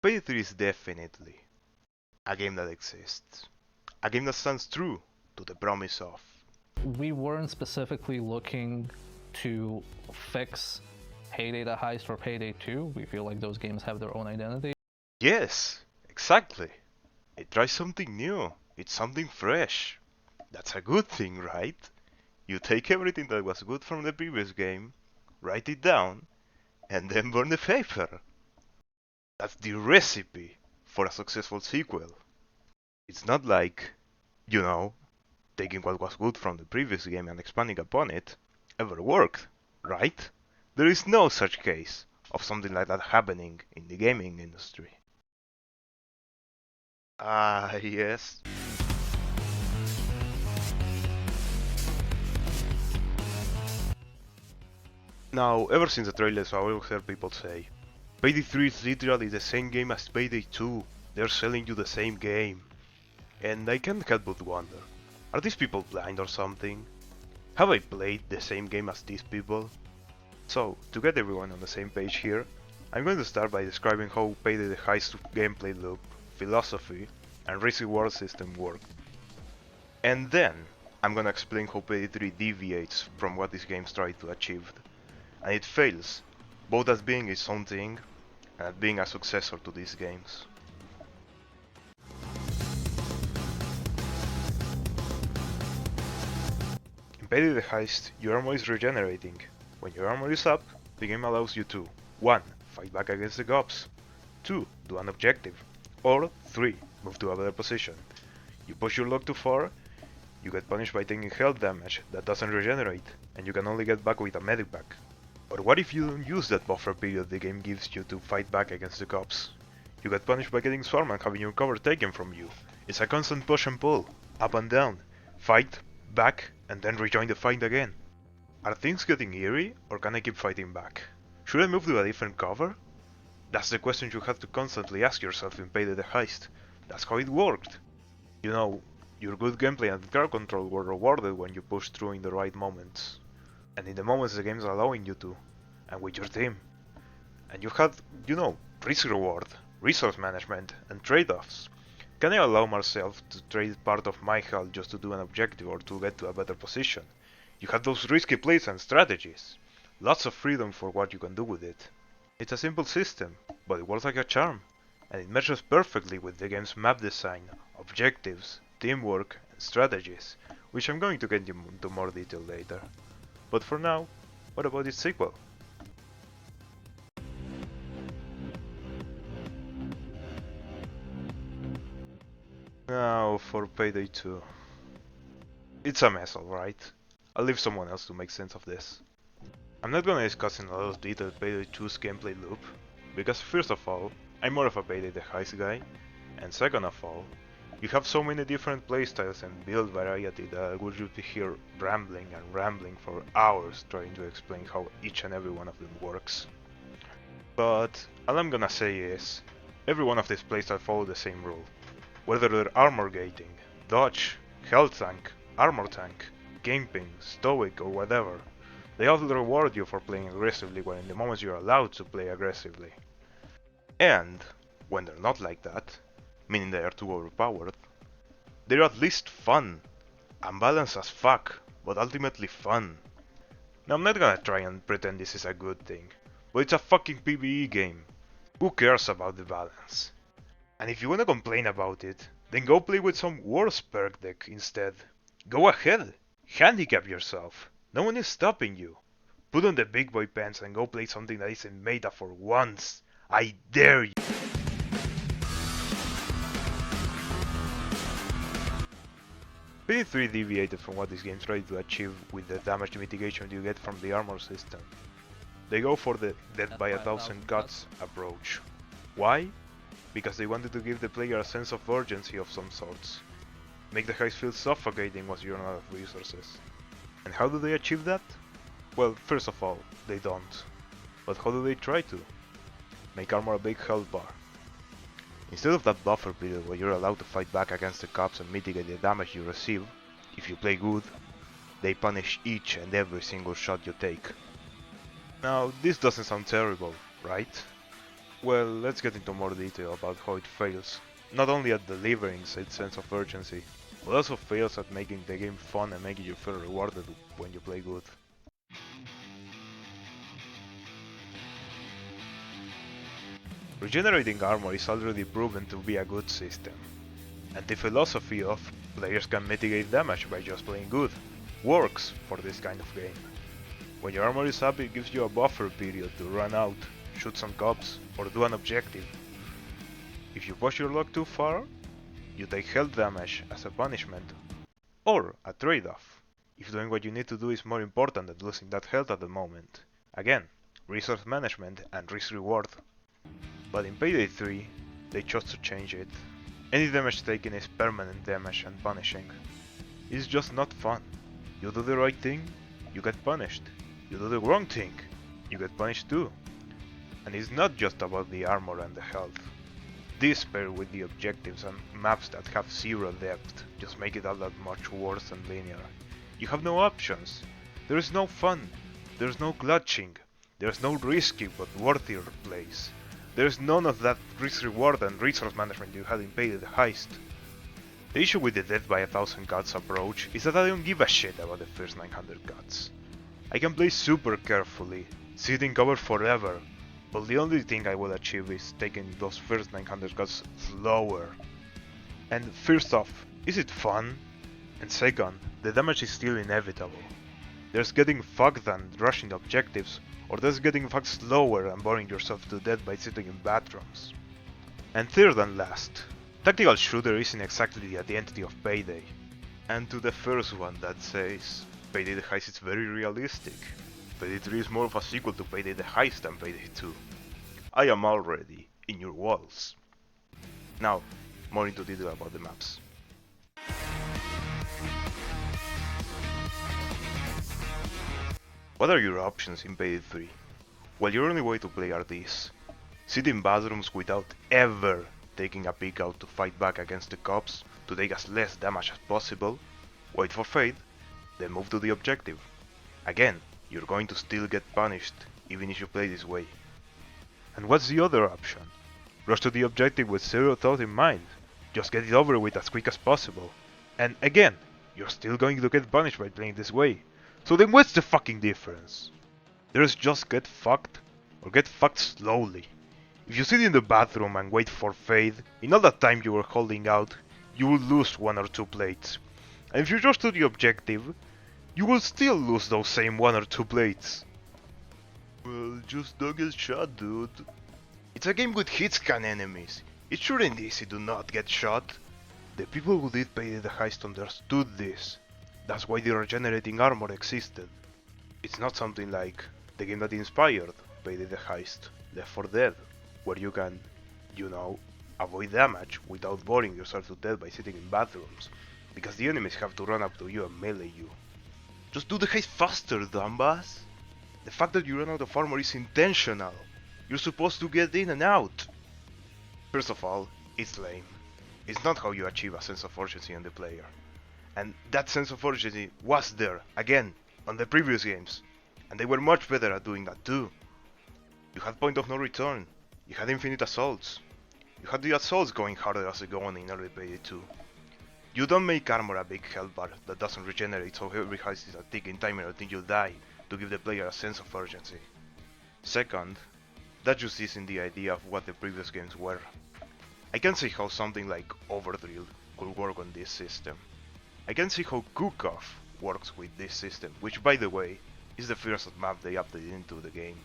Payday 3 is definitely a game that exists. A game that stands true to the promise of. We weren't specifically looking to fix Payday the Heist or Payday 2. We feel like those games have their own identity. Yes, exactly. It tries something new. It's something fresh. That's a good thing, right? You take everything that was good from the previous game, write it down, and then burn the paper. That's the recipe for a successful sequel. It's not like, you know, taking what was good from the previous game and expanding upon it ever worked, right? There is no such case of something like that happening in the gaming industry. Ah, yes. Now, ever since the trailers, I always heard people say, Payday 3 is literally the same game as Payday 2. They're selling you the same game. And I can't help but wonder, are these people blind or something? Have I played the same game as these people? So, to get everyone on the same page here, I'm going to start by describing how Payday the Heist gameplay loop, philosophy, and risk reward system work. And then, I'm gonna explain how Payday 3 deviates from what these games try to achieve, and it fails, both as being its own thing and as being a successor to these games. In Payday the Heist, your armor is regenerating. When your armor is up, the game allows you to 1. Fight back against the cops, 2. Do an objective, or 3. Move to a better position. You push your luck too far, you get punished by taking health damage that doesn't regenerate, and you can only get back with a medic pack. But what if you don't use that buffer period the game gives you to fight back against the cops? You get punished by getting swarmed and having your cover taken from you. It's a constant push and pull, up and down, fight, back, and then rejoin the fight again. Are things getting eerie, or can I keep fighting back? Should I move to a different cover? That's the question you have to constantly ask yourself in Payday the Heist. That's how it worked. You know, your good gameplay and crowd control were rewarded when you pushed through in the right moments. And in the moments the game's allowing you to, and with your team. And you had, risk reward, resource management, and trade-offs. Can I allow myself to trade part of my health just to do an objective or to get to a better position? You have those risky plays and strategies. Lots of freedom for what you can do with it. It's a simple system, but it works like a charm, and it meshes perfectly with the game's map design, objectives, teamwork, and strategies, which I'm going to get into more detail later. But for now, what about its sequel? Now for Payday 2. It's a mess, alright. I'll leave someone else to make sense of this. I'm not gonna discuss in a lot of detail Payday 2's gameplay loop, because first of all, I'm more of a Payday the Heist guy, and second of all, you have so many different playstyles and build variety that I would just be here rambling and rambling for hours trying to explain how each and every one of them works. But all I'm gonna say is, every one of these playstyles follow the same rule. Whether they're armor gating, dodge, health tank, armor tank, camping, stoic or whatever, they all reward you for playing aggressively when in the moments you're allowed to play aggressively. And, when they're not like that, meaning they are too overpowered, they're at least fun. Unbalanced as fuck, but ultimately fun. Now I'm not gonna try and pretend this is a good thing, but it's a fucking PvE game. Who cares about the balance? And if you wanna complain about it, then go play with some worse perk deck instead. Go ahead, handicap yourself. No one is stopping you. Put on the big boy pants and go play something that isn't meta for once. I dare you. Payday 3 deviated from what this game tried to achieve with the damage mitigation you get from the armor system. They go for the death by 1,000 cuts approach. Why? Because they wanted to give the player a sense of urgency of some sorts. Make the heist feel suffocating once you're out of resources. And how do they achieve that? Well, first of all, they don't. But how do they try to? Make armor a big health bar. Instead of that buffer period where you're allowed to fight back against the cops and mitigate the damage you receive, if you play good, they punish each and every single shot you take. Now, this doesn't sound terrible, right? Well, let's get into more detail about how it fails. Not only at delivering said sense of urgency, but also fails at making the game fun and making you feel rewarded when you play good. Regenerating armor is already proven to be a good system, and the philosophy of players can mitigate damage by just playing good works for this kind of game. When your armor is up, it gives you a buffer period to run out, shoot some cops, or do an objective. If you push your luck too far, you take health damage as a punishment, or a trade-off, if doing what you need to do is more important than losing that health at the moment. Again, resource management and risk-reward. But in Payday 3, they chose to change it. Any damage taken is permanent damage and punishing. It's just not fun. You do the right thing, you get punished. You do the wrong thing, you get punished too. And it's not just about the armor and the health. This paired with the objectives and maps that have zero depth just make it all that much worse and linear. You have no options. There is no fun. There's no clutching. There's no risky but worthier plays. There's none of that risk reward and resource management you had in Payday the Heist. The issue with the death by 1000 cuts approach is that I don't give a shit about the first 900 cuts. I can play super carefully, sit in cover forever, but the only thing I will achieve is taking those first 900 cuts slower. And first off, is it fun? And second, the damage is still inevitable. There's getting fucked and rushing objectives, or there's getting fucked slower and boring yourself to death by sitting in bathrooms. And third and last, tactical shooter isn't exactly the identity of Payday. And to the first one that says, Payday the Heist is very realistic. Payday 3 is more of a sequel to Payday the Heist than Payday 2. I am already in your walls. Now, more into detail about the maps. What are your options in Payday 3? Well, your only way to play are these. Sit in bathrooms without ever taking a peek out to fight back against the cops to take as less damage as possible, wait for fade, then move to the objective. Again, you're going to still get punished, even if you play this way. And what's the other option? Rush to the objective with zero thought in mind, just get it over with as quick as possible. And again, you're still going to get punished by playing this way. So then what's the fucking difference? There's just get fucked, or get fucked slowly. If you sit in the bathroom and wait for fade, in all that time you were holding out, you will lose 1 or 2 plates. And if you rush to the objective, you will still lose those same 1 or 2 plates. Well, just don't get shot, dude. It's a game with hit scan enemies. It shouldn't be easy to not get shot. The people who did Payday the Heist understood this. That's why the regenerating armor existed. It's not something like the game that inspired Payday the Heist, Left 4 Dead, where you can, avoid damage without boring yourself to death by sitting in bathrooms, because the enemies have to run up to you and melee you. Just do the heist faster, dumbass! The fact that you run out of armor is intentional. You're supposed to get in and out. First of all, it's lame. It's not how you achieve a sense of urgency in the player. And that sense of urgency was there, again, on the previous games. And they were much better at doing that too. You had point of no return. You had infinite assaults. You had the assaults going harder as they go on in early Payday 2. You don't make armor a big health bar that doesn't regenerate, so every heist is a ticking timer until you die, to give the player a sense of urgency. Second, that just isn't the idea of what the previous games were. I can see how something like Overdrill could work on this system. I can see how Cook-Off works with this system, which by the way, is the first map they updated into the game.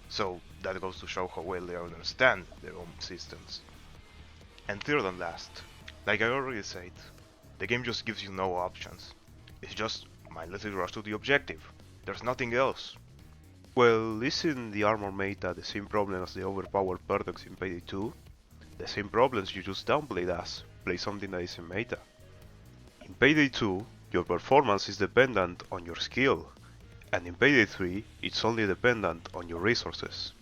So that goes to show how well they understand their own systems. And third and last, like I already said, the game just gives you no options. It's just mindlessly rush to the objective. There's nothing else. Well, isn't the armor meta the same problem as the overpowered perks in Payday 2? The same problems you just downplayed as, play something that isn't meta. In Payday 2, your performance is dependent on your skill, and in Payday 3, it's only dependent on your resources.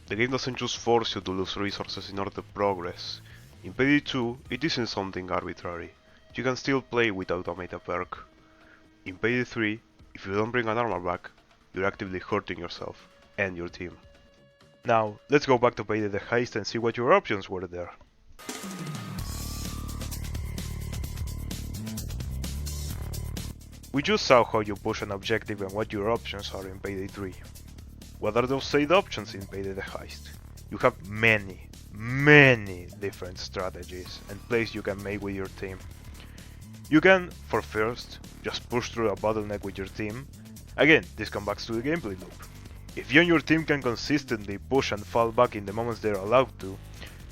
The game doesn't just force you to lose resources in order to progress. In Payday 2, it isn't something arbitrary. You can still play without a meta perk. In Payday 3, if you don't bring an armor back, you're actively hurting yourself and your team. Now, let's go back to Payday the Heist and see what your options were there. We just saw how you push an objective and what your options are in Payday 3. What are those side options in Payday the Heist? You have many different strategies and plays you can make with your team. You can, for first, just push through a bottleneck with your team. Again, this comes back to the gameplay loop. If you and your team can consistently push and fall back in the moments they're allowed to,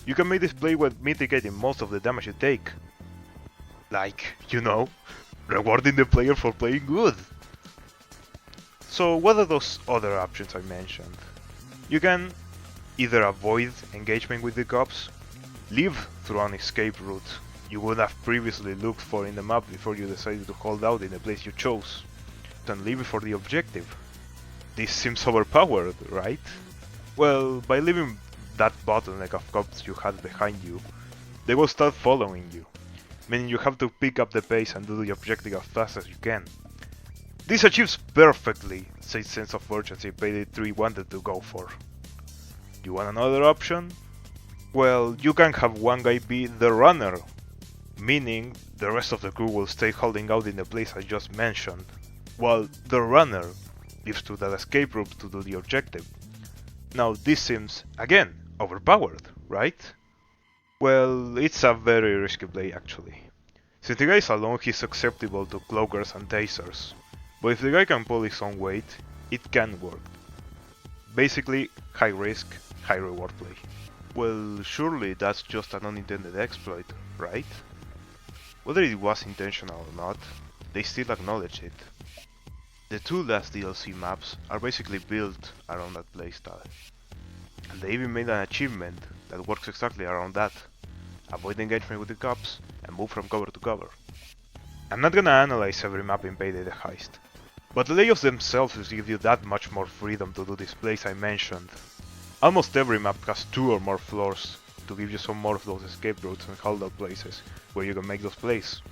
you can make this play while mitigating most of the damage you take. Like, rewarding the player for playing good. So what are those other options I mentioned? You can either avoid engagement with the cops, leave through an escape route you would have previously looked for in the map before you decided to hold out in the place you chose, then leave for the objective. This seems overpowered, right? Well, by leaving that bottleneck of cops you had behind you, they will start following you, meaning you have to pick up the pace and do the objective as fast as you can. This achieves perfectly the sense of urgency Payday 3 wanted to go for. You want another option? Well, you can have one guy be the runner, meaning the rest of the crew will stay holding out in the place I just mentioned, while the runner leaves to that escape route to do the objective. Now this seems, again, overpowered, right? Well, it's a very risky play actually. Since the guy is alone, he's susceptible to cloakers and tasers, but if the guy can pull his own weight, it can work. Basically, high risk, high reward play. Well, surely that's just an unintended exploit, right? Whether it was intentional or not, they still acknowledge it. The two last DLC maps are basically built around that playstyle. And they even made an achievement that works exactly around that. Avoid engagement with the cops and move from cover to cover. I'm not gonna analyze every map in Payday the Heist, but the layouts themselves give you that much more freedom to do these plays I mentioned. Almost every map has 2 or more floors to give you some more of those escape routes and holdout places where you can make those plays.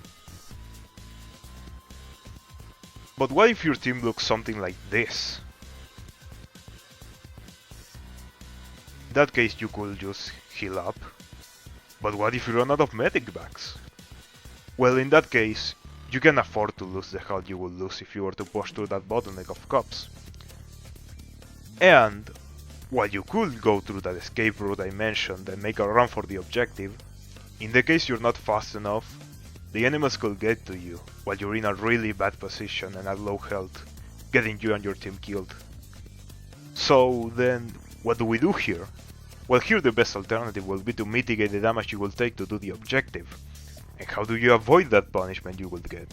But what if your team looks something like this? In that case you could just heal up. But what if you run out of medic bags? Well, in that case, you can afford to lose the health you would lose if you were to push through that bottleneck of cops. And while you could go through that escape route I mentioned and make a run for the objective, in the case you're not fast enough, the enemies could get to you while you're in a really bad position and at low health, getting you and your team killed. So then, what do we do here? Well, here the best alternative will be to mitigate the damage you will take to do the objective. And how do you avoid that punishment you will get?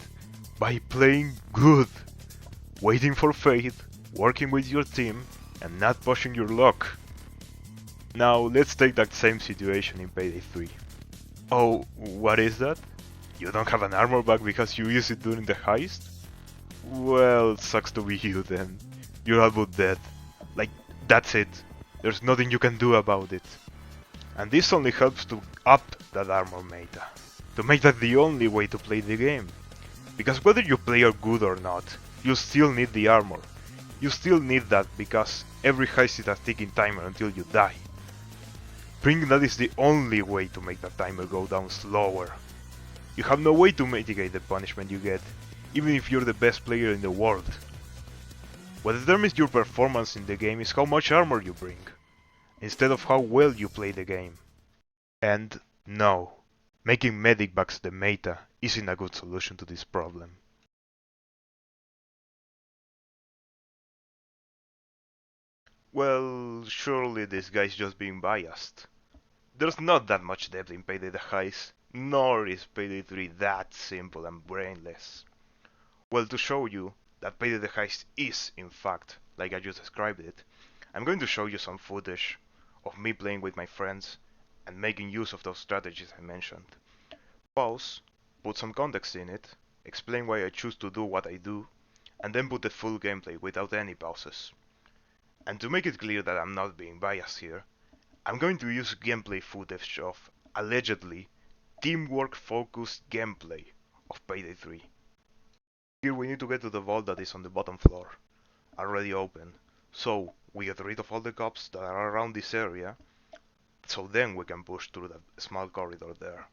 By playing good, waiting for fate, working with your team, and not pushing your luck. Now let's take that same situation in Payday 3. Oh, what is that? You don't have an armor bag because you used it during the heist? Well, sucks to be you then. You're all but dead. Like, that's it. There's nothing you can do about it. And this only helps to up that armor meta, to make that the only way to play the game. Because whether you play good or not, you still need the armor. You still need that because every heist is a ticking timer until you die. Bringing that is the only way to make that timer go down slower. You have no way to mitigate the punishment you get, even if you're the best player in the world. What determines your performance in the game is how much armor you bring, instead of how well you play the game. And no, making medic bags the meta isn't a good solution to this problem. Well, surely this guy's just being biased. There's not that much depth in Payday the Heist, nor is Payday 3 that simple and brainless. Well, to show you that Payday the Heist is, in fact, like I just described it, I'm going to show you some footage of me playing with my friends and making use of those strategies I mentioned. Pause, put some context in it, explain why I choose to do what I do, and then put the full gameplay without any pauses. And to make it clear that I'm not being biased here, I'm going to use gameplay footage of, allegedly, teamwork-focused gameplay of Payday 3. Here we need to get to the vault that is on the bottom floor, already open. So, we get rid of all the cops that are around this area, so then we can push through that small corridor there.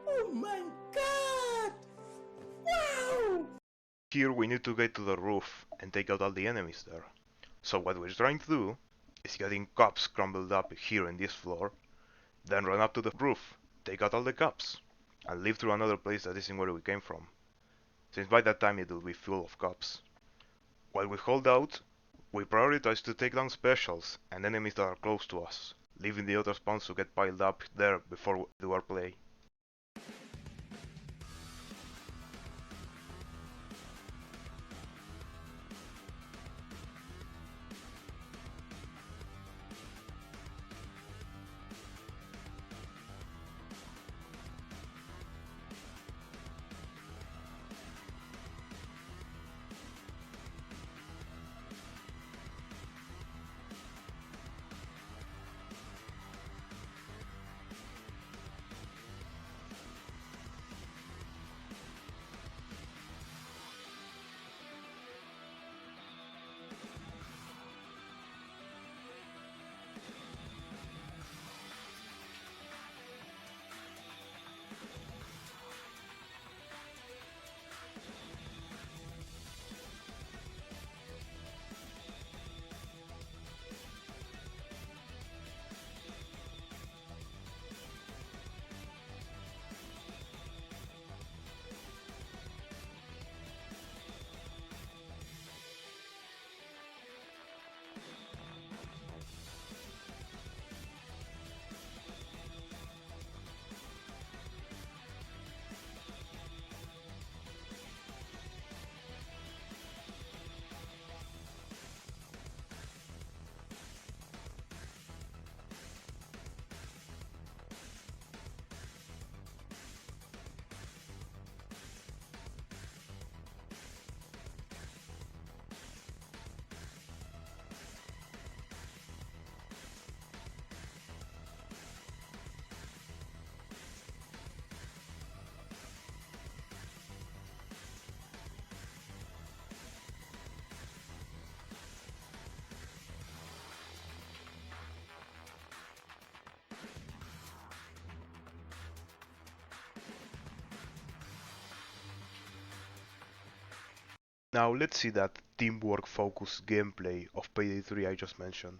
Oh my god! Wow! Here we need to get to the roof and take out all the enemies there. So what we're trying to do is getting cops crumbled up here in this floor, then run up to the roof, take out all the cops, and leave through another place that isn't where we came from, since by that time it will be full of cops. While we hold out, we prioritize to take down specials and enemies that are close to us, leaving the other spawns to get piled up there before we do our play. Now let's see that teamwork focused gameplay of Payday 3 I just mentioned.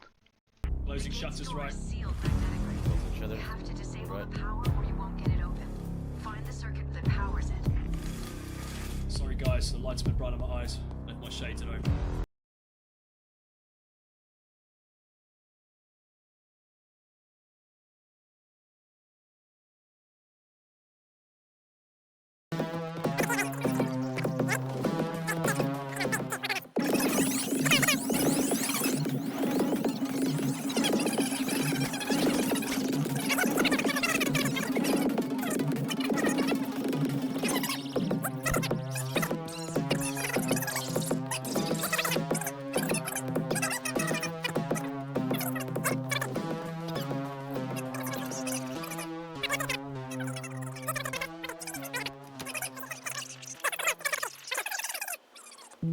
Closing shutters right. Sealed magnetically. You have to disable the power or you won't get it open. Find the circuit that powers it. Sorry guys, the light's been bright on my eyes. Left my shades are open. Access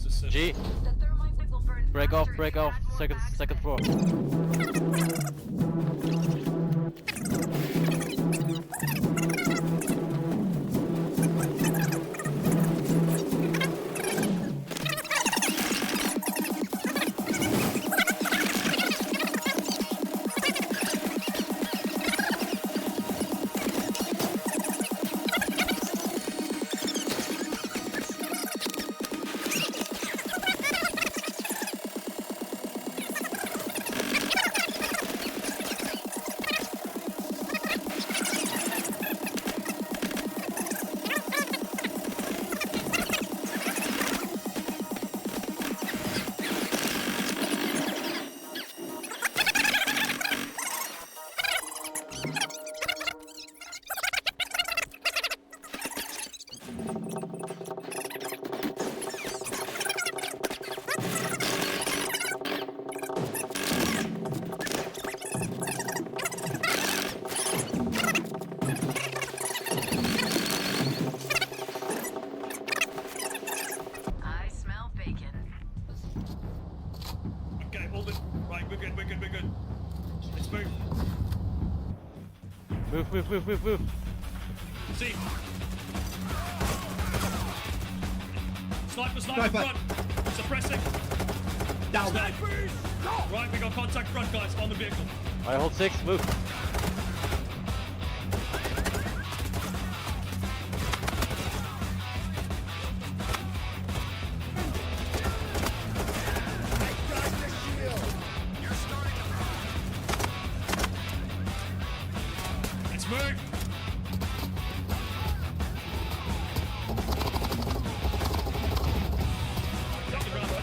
is set. G, The thermite will burn break off, faster if break you off. act more Second floor. I smell bacon. Okay, all the. Right, we're good, we're good, we're good. Let's move. Move. See. Sniper front. Suppressing. Down. Snipers! Right, we got contact front, guys, on the vehicle. I hold 6, move. Let's move. Take the ground. I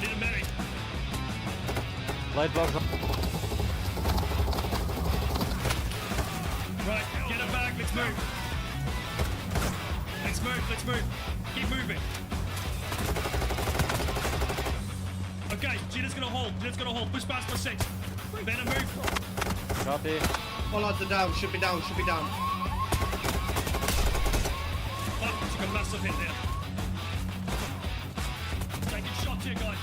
need a medic. Light box. Right, get her back, let's move. Let's move. Keep moving. Okay, Gina's gonna hold. Push past for 6. Venom, move. Copy. All odds are down. Should be down. Oh, took a massive hit there. Taking shots here, guys.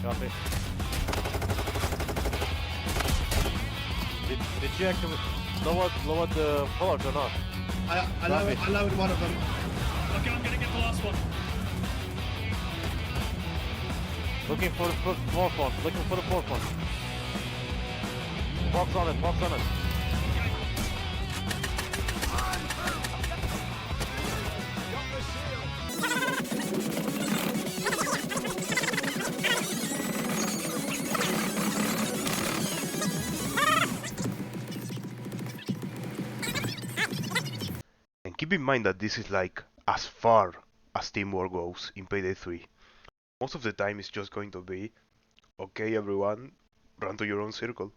Copy. Did you actually lower the fallout or not? I lowered one of them. Okay, I'm gonna get the last one. Looking for the fourth one. Box on it. And keep in mind that this is like as far as teamwork goes in Payday 3. Most of the time it's just going to be, okay everyone, run to your own circle.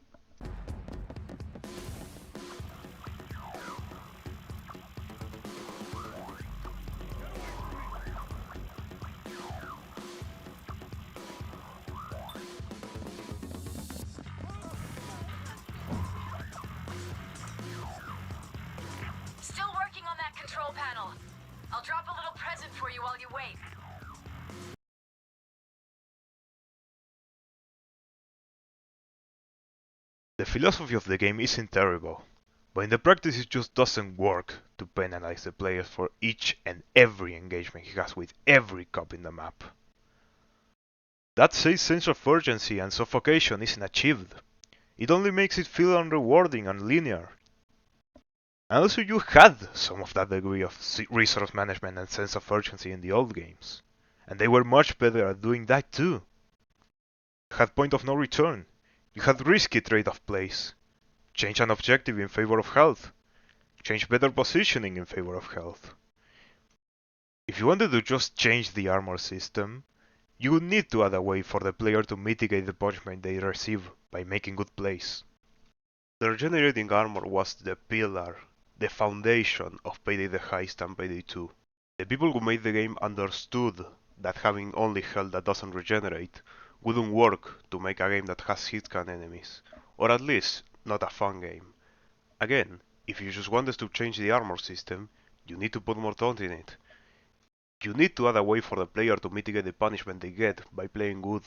Still working on that control panel. I'll drop a little present for you while you wait. The philosophy of the game isn't terrible, but in the practice it just doesn't work to penalize the players for each and every engagement he has with every cop in the map. That says sense of urgency and suffocation isn't achieved. It only makes it feel unrewarding and linear. And also you had some of that degree of resource management and sense of urgency in the old games, and they were much better at doing that too. You had point of no return. You had risky trade-off plays. Change an objective in favor of health. Change better positioning in favor of health. If you wanted to just change the armor system, you would need to add a way for the player to mitigate the punishment they receive by making good plays. The regenerating armor was the pillar, the foundation of Payday the Heist and Payday 2. The people who made the game understood that having only health that doesn't regenerate wouldn't work to make a game that has hit-can enemies, or at least not a fun game. Again, if you just wanted to change the armor system, you need to put more thought in it. You need to add a way for the player to mitigate the punishment they get by playing good.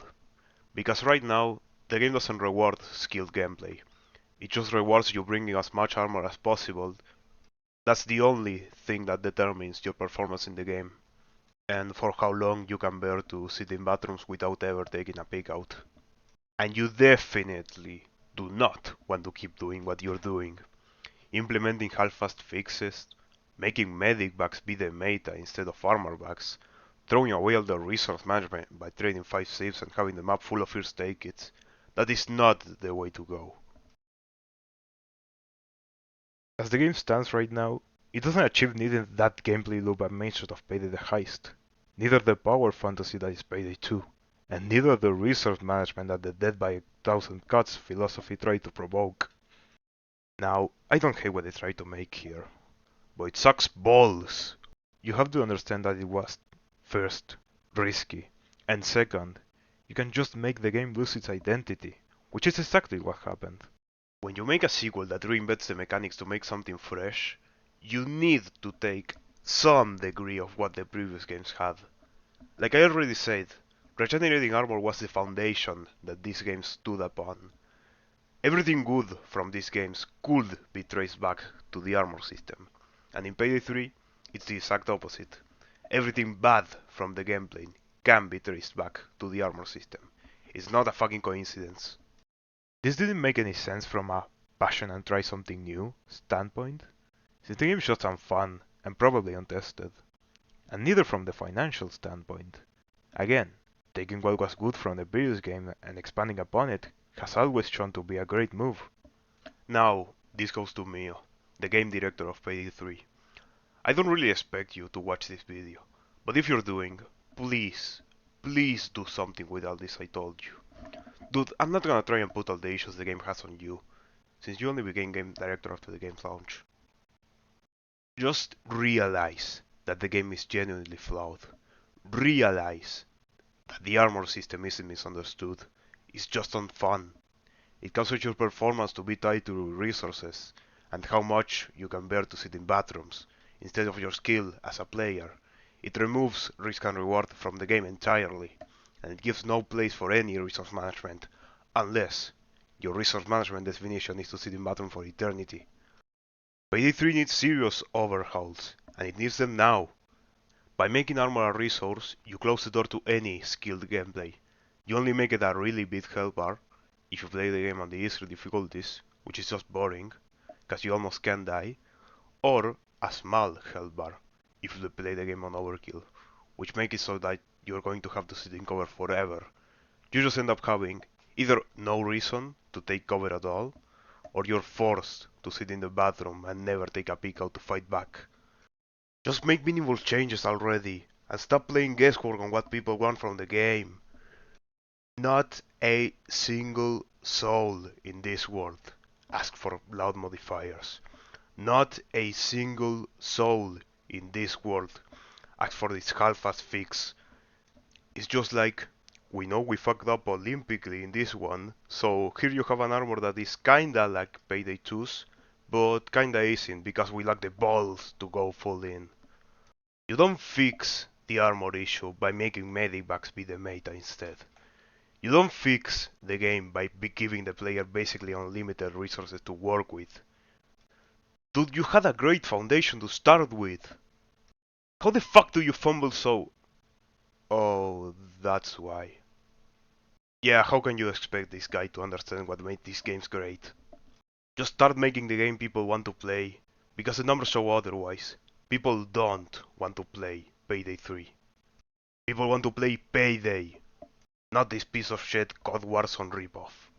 Because right now, the game doesn't reward skilled gameplay. It just rewards you bringing as much armor as possible. That's the only thing that determines your performance in the game, and for how long you can bear to sit in bathrooms without ever taking a peek out. And you definitely do not want to keep doing what you're doing. Implementing half-fast fixes, making medic bags be the meta instead of armor bags, throwing away all the resource management by trading 5 saves and having the map full of first aid kits. That is not the way to go. As the game stands right now, it doesn't achieve neither that gameplay loop and mainstream of Payday the Heist, neither the power fantasy that is Payday 2, and neither the resource management that the death by a thousand cuts philosophy tried to provoke. Now, I don't hate what they tried to make here, but it sucks balls. You have to understand that it was, first, risky, and second, you can just make the game lose its identity, which is exactly what happened. When you make a sequel that reinvents the mechanics to make something fresh, you need to take some degree of what the previous games had. Like I already said, regenerating armor was the foundation that these games stood upon. Everything good from these games could be traced back to the armor system, and in Payday 3, it's the exact opposite. Everything bad from the gameplay can be traced back to the armor system. It's not a fucking coincidence. This didn't make any sense from a passion and try something new standpoint, since the game just sounds fun and probably untested, and neither from the financial standpoint. Again, taking what was good from the previous game and expanding upon it has always shown to be a great move. Now, this goes to Mio, the game director of Payday 3. I don't really expect you to watch this video, but if you're doing, please do something with all this I told you. Dude, I'm not gonna try and put all the issues the game has on you, since you only became game director after the game's launch. Just realize that the game is genuinely flawed. Realize that the armor system isn't misunderstood, it's just unfun. It causes your performance to be tied to resources, and how much you can bear to sit in bathrooms, instead of your skill as a player. It removes risk and reward from the game entirely, and it gives no place for any resource management, unless your resource management definition is to sit in bathroom for eternity. Payday 3 needs serious overhauls, and it needs them now. By making armor a resource, you close the door to any skilled gameplay. You only make it a really big health bar, if you play the game on the easier difficulties, which is just boring, cause you almost can't die, or a small health bar, if you play the game on overkill, which makes it so that you're going to have to sit in cover forever. You just end up having either no reason to take cover at all, or you're forced to sit in the bathroom and never take a peek out to fight back. Just make meaningful changes already, and stop playing guesswork on what people want from the game. Not a single soul in this world asked for loud modifiers. Not a single soul in this world asked for this half-assed fix. It's just like, we know we fucked up Olympically in this one, so here you have an armor that is kinda like Payday 2's, but kinda isn't because we lack the balls to go full in. You don't fix the armor issue by making medic bags be the meta instead. You don't fix the game by giving the player basically unlimited resources to work with. Dude, you had a great foundation to start with. How the fuck do you fumble so? Oh, that's why. Yeah, how can you expect this guy to understand what made these games great? Just start making the game people want to play, because the numbers show otherwise. People don't want to play Payday 3. People want to play Payday, not this piece of shit COD Warzone ripoff.